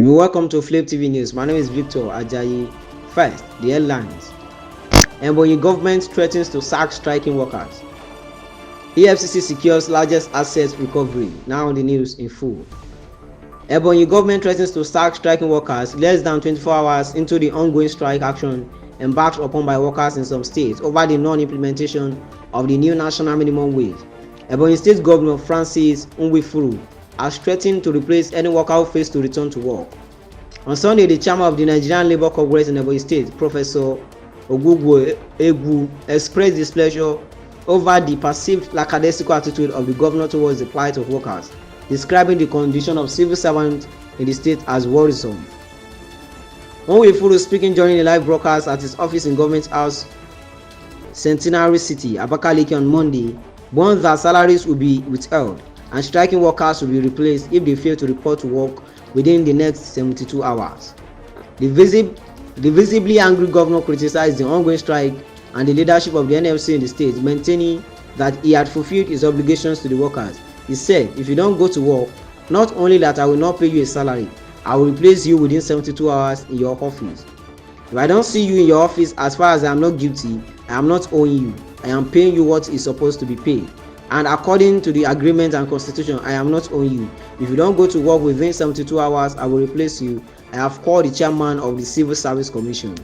Welcome to Flip TV News. My name is Victor Ajayi. First, the headlines. Ebonyi government threatens to sack striking workers. Efcc secures largest assets recovery. Now on the news in full. Ebonyi government threatens to sack striking workers less than 24 hours into the ongoing strike action embarked upon by workers in some states over the non-implementation of the new national minimum wage. Ebonyi State Governor Francis Nwifuru has threatened to replace any worker who fails to return to work. On Sunday, the chairman of the Nigerian Labour Congress in Ebonyi State, Professor Ogugwo Egwu, expressed displeasure over the perceived lackadaisical attitude of the governor towards the plight of workers, describing the condition of civil servants in the state as worrisome. Nwifuru, speaking during a live broadcast at his office in Government House, Centenary City, Abakaliki on Monday, warned that salaries will be withheld and striking workers will be replaced if they fail to report to work within the next 72 hours. The visibly angry governor criticized the ongoing strike and the leadership of the NLC in the state, maintaining that he had fulfilled his obligations to the workers. He said, "If you don't go to work, not only that I will not pay you a salary, I will replace you within 72 hours in your office. If I don't see you in your office, as far as I am not guilty, I am not owing you. I am paying you what is supposed to be paid. And according to the agreement and constitution, I am not owing you. If you don't go to work within 72 hours, I will replace you. I have called the chairman of the Civil Service Commission.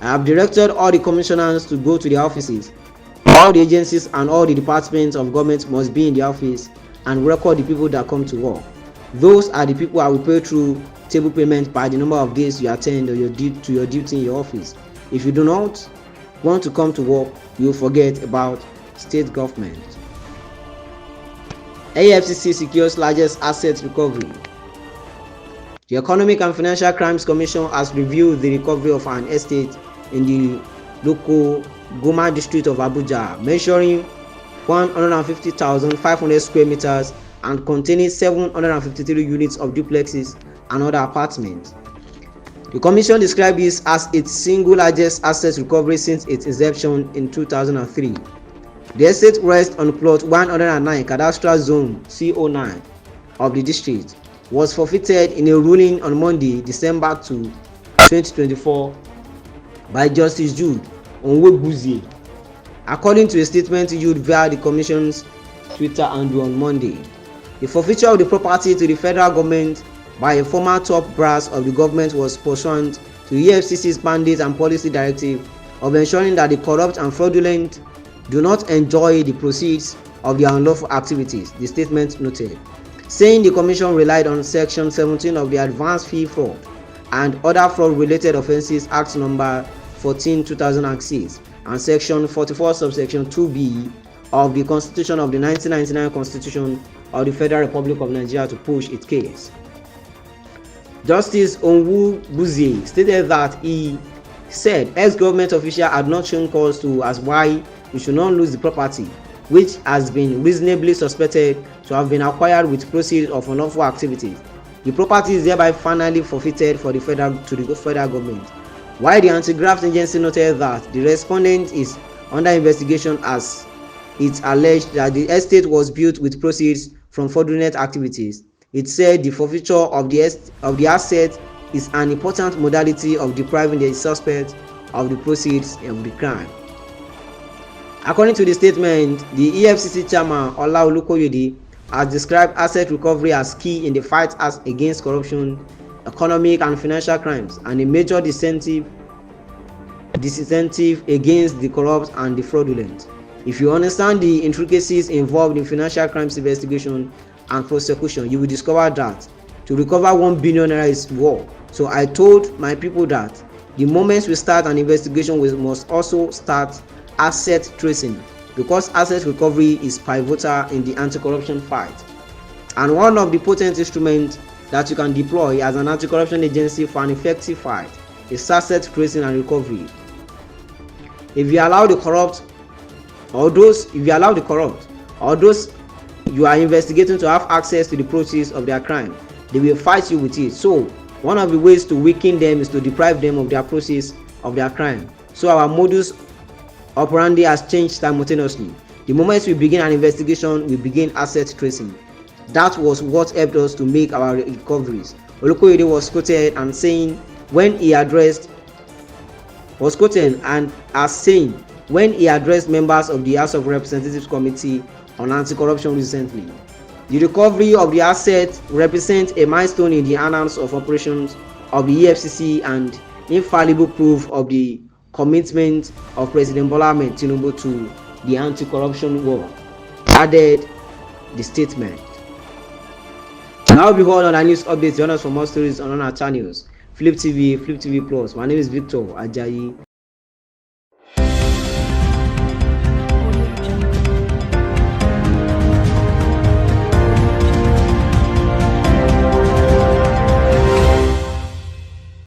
I have directed all the commissioners to go to their offices. All the agencies and all the departments of government must be in the office and record the people that come to work. Those are the people I will pay through table payment by the number of days you attend to your duty in your office. If you do not want to come to work, you will forget about state government." Efcc secures largest asset recovery. The Economic and Financial Crimes Commission has reviewed the recovery of an estate in the local Goma district of Abuja, measuring 150,500 square meters and containing 753 units of duplexes and other apartments. The commission described this as its single largest asset recovery since its inception in 2003. The estate rests on plot 109 cadastral zone CO9 of the district, was forfeited in a ruling on Monday, December 2, 2024 by Justice Jude Onwebuzie, according to a statement issued via the commission's Twitter handle on Monday. The forfeiture of the property to the federal government by a former top brass of the government was pursuant to EFCC's mandate and policy directive of ensuring that the corrupt and fraudulent do not enjoy the proceeds of their unlawful activities, the statement noted, saying the commission relied on Section 17 of the Advanced Fee Fraud and Other Fraud-Related Offences Act No. 14/2006 and Section 44 subsection 2B of the Constitution of the 1999 Constitution of the Federal Republic of Nigeria to push its case. Justice Onwebuzie stated that he said ex-government officials had not shown cause to as why we should not lose the property, which has been reasonably suspected to have been acquired with proceeds of unlawful activities. The property is thereby finally forfeited to the federal government. While the anti-graft agency noted that the respondent is under investigation as it alleged that the estate was built with proceeds from fraudulent activities, it said the forfeiture of the asset is an important modality of depriving the suspect of the proceeds of the crime. According to the statement, the EFCC chairman Ola Olukoyede has described asset recovery as key in the fight against corruption, economic and financial crimes, and a major disincentive against the corrupt and the fraudulent. If you understand the intricacies involved in financial crimes investigation and prosecution, you will discover that to recover 1 billion naira is war. So I told my people that the moment we start an investigation, we must also start asset tracing, because asset recovery is pivotal in the anti-corruption fight, and one of the potent instruments that you can deploy as an anti-corruption agency for an effective fight is asset tracing and recovery. If you allow the corrupt or those you are investigating to have access to the proceeds of their crime, they will fight you with it. So one of the ways to weaken them is to deprive them of their proceeds of their crime. So our modus operandi has changed simultaneously. The moment we begin an investigation, we begin asset tracing. That was what helped us to make our recoveries. Olukoyede was quoted and saying when he addressed members of the House of Representatives Committee on Anti-Corruption recently. The recovery of the assets represents a milestone in the annals of operations of the EFCC and infallible proof of the commitment of President Bola Ahmed Tinubu to the anti-corruption war, added the statement. Now behold on our news updates. Join us for more stories on our channels, Flip TV Plus. My name is Victor Ajayi